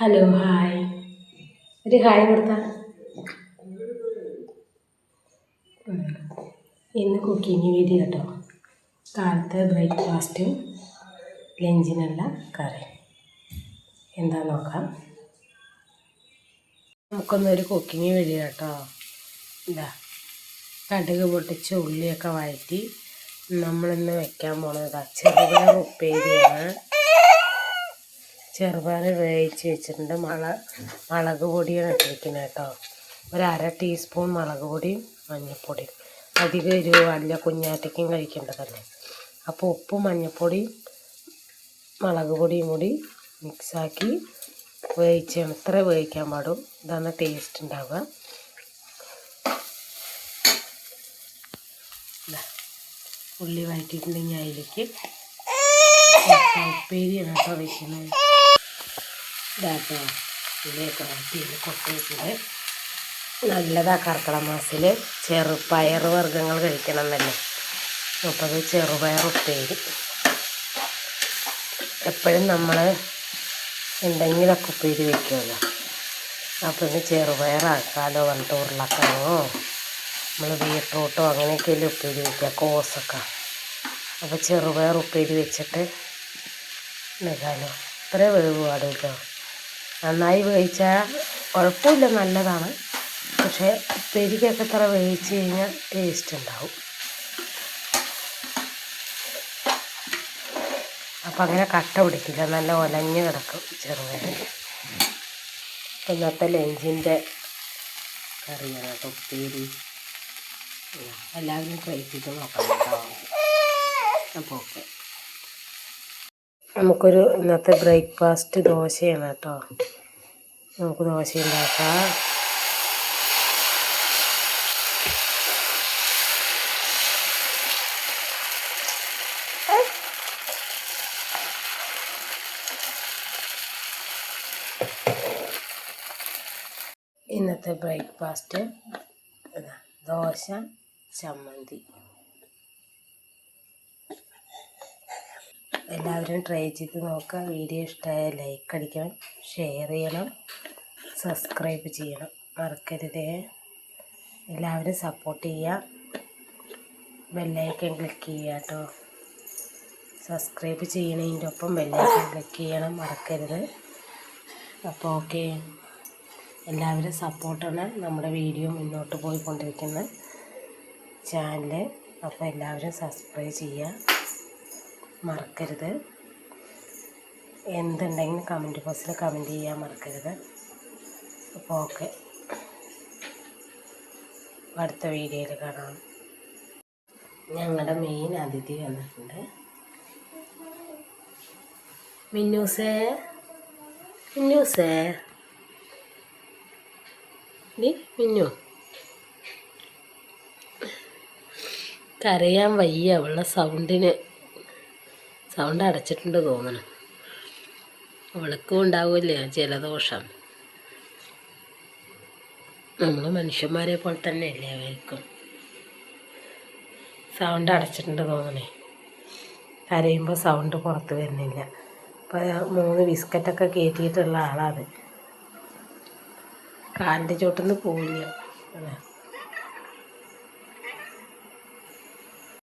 Hello hi ഒരു hi കൊടുത്താൽ. ഇന്ന് കുക്കിംഗ് വീഡിയോ കേട്ടോ. കാലത്തെ ബ്രേക്ക്ഫാസ്റ്റും ലഞ്ചിനുള്ള കറി എന്താ നോക്കാം. നമുക്കൊന്നൊരു കുക്കിംഗ് വീഡിയോ കേട്ടോ. ഇതാ കടുക് പൊട്ടിച്ച് ഉള്ളിയൊക്കെ വഴറ്റി നമ്മളിന്ന് വെക്കാൻ പോണത് ചെറുപയർ ഉപ്പേരിയാണ്. ചെറുപയർ വേവിച്ച് വെച്ചിട്ടുണ്ട്. മുളക് പൊടിയാണ് ഇട്ടിരിക്കുന്നത് കേട്ടോ. ഒരു അര ടീസ്പൂൺ മുളക് പൊടിയും മഞ്ഞൾപ്പൊടിയും. അധികം എരിവ് അല്ല, കുഞ്ഞാറ്റയ്ക്കും കഴിക്കേണ്ടതല്ലേ. അപ്പോൾ ഉപ്പും മഞ്ഞൾപ്പൊടിയും മുളക് പൊടിയും കൂടി മിക്സാക്കി വേവിച്ചാണ്. ഇത്ര വേവിക്കാൻ പാടും. ഇതാണ് ടേസ്റ്റ് ഉണ്ടാവുക. ഉള്ളി വഴറ്റിയിട്ടുണ്ടെങ്കിൽ അതിലേക്ക് ഉപ്പേരിയാണ് കേട്ടോ വയ്ക്കുന്നത്. ഇതാട്ടോ ഉള്ളിയൊക്കെ വഴറ്റിയിൽ കൊട്ടയിട്ടിട്ട് നല്ലതാണ്. കർക്കിടക മാസത്തിൽ ചെറുപയർ വർഗ്ഗങ്ങൾ കഴിക്കണം എന്നല്ലേ. അപ്പോൾ അത് ചെറുപയർ ഉപ്പേരി. എപ്പോഴും നമ്മൾ എന്തെങ്കിലുമൊക്കെ ഉപ്പേരി വയ്ക്കുമല്ലോ. അപ്പോൾ ഇന്ന് ചെറുപയറാക്കാലോ പറഞ്ഞിട്ട് ഉരുളക്കിഴങ്ങോ നമ്മൾ ബീട്രൂട്ടോ അങ്ങനെയൊക്കെയല്ലേ ഉപ്പേരി വയ്ക്കുക, കോസൊക്കെ. അപ്പോൾ ചെറുപയർ ഉപ്പേരി വെച്ചിട്ട് നിൽക്കാമല്ലോ. ഇത്ര വേവ് പാടും കേട്ടോ. നന്നായി വേവിച്ചാൽ കുഴപ്പമില്ല, നല്ലതാണ്. പക്ഷേ ഉപ്പേരിക്കൊക്കെ ഇത്ര വേവിച്ച് കഴിഞ്ഞാൽ ടേസ്റ്റ് ഉണ്ടാവും. അപ്പം അങ്ങനെ കട്ട പിടിക്കില്ല, നല്ല ഒലഞ്ഞ് കിടക്കും ചെറുപയർ. ഇന്നത്തെ ലഞ്ചിൻ്റെ കറിയാണ് കേട്ടോ ഉപ്പേരി. എല്ലാവരും ട്രൈ ചെയ്ത് നോക്കാം കേട്ടോ. അപ്പോൾ ഓക്കെ, നമുക്കൊരു ഇന്നത്തെ ബ്രേക്ക്ഫാസ്റ്റ് ദോശയാണ് കേട്ടോ. നമുക്ക് ദോശ ഉണ്ടാക്കാം. ഇന്നത്തെ ബ്രേക്ക്ഫാസ്റ്റ് ദോശ ചമ്മന്തി. എല്ലാവരും ട്രൈ ചെയ്ത് നോക്കുക. വീഡിയോ ഇഷ്ടമായ ലൈക്ക് അടിക്കണം, ഷെയർ ചെയ്യണം, സബ്സ്ക്രൈബ് ചെയ്യണം, മറക്കരുതേ. എല്ലാവരും സപ്പോർട്ട് ചെയ്യുക. ബെല്ലൈക്കൺ ക്ലിക്ക് ചെയ്യുക കേട്ടോ. സബ്സ്ക്രൈബ് ചെയ്യണതിൻ്റെ ഒപ്പം ബെല്ലൈക്കൺ ക്ലിക്ക് ചെയ്യണം, മറക്കരുത്. അപ്പോൾ ഓക്കെ, എല്ലാവരും സപ്പോർട്ടാണ് നമ്മുടെ വീഡിയോ മുന്നോട്ട് പോയിക്കൊണ്ടിരിക്കുന്ന ചാനൽ. അപ്പോൾ എല്ലാവരും സബ്സ്ക്രൈബ് ചെയ്യുക, മറക്കരുത്. എന്തുണ്ടെങ്കിലും കമൻറ്റ് ബോക്സിൽ കമൻറ്റ് ചെയ്യാൻ മറക്കരുത്. അപ്പോൾ ഓക്കെ, അടുത്ത വീഡിയോയിൽ കാണാം. ഞങ്ങളുടെ മെയിൻ അതിഥി വന്നിട്ടുണ്ട്. മിന്നൂസേ മിന്നു കരയാൻ വയ്യ. അവളുടെ സൗണ്ട് അടച്ചിട്ടുണ്ട് തോന്നണം. അവൾക്കും ഉണ്ടാവില്ലേ ജലദോഷം. നമ്മൾ മനുഷ്യന്മാരെ പോലെ തന്നെയല്ലേ അവർക്കും. സൗണ്ട് അടച്ചിട്ടുണ്ട് തോന്നണേ. കരയുമ്പോൾ സൗണ്ട് പുറത്ത് വരുന്നില്ല. അപ്പോൾ 3 ബിസ്ക്കറ്റൊക്കെ കയറ്റിയിട്ടുള്ള ആളാണ്. കാലിൻ്റെ ചോട്ടിൽ നിന്ന് പോവില്ല.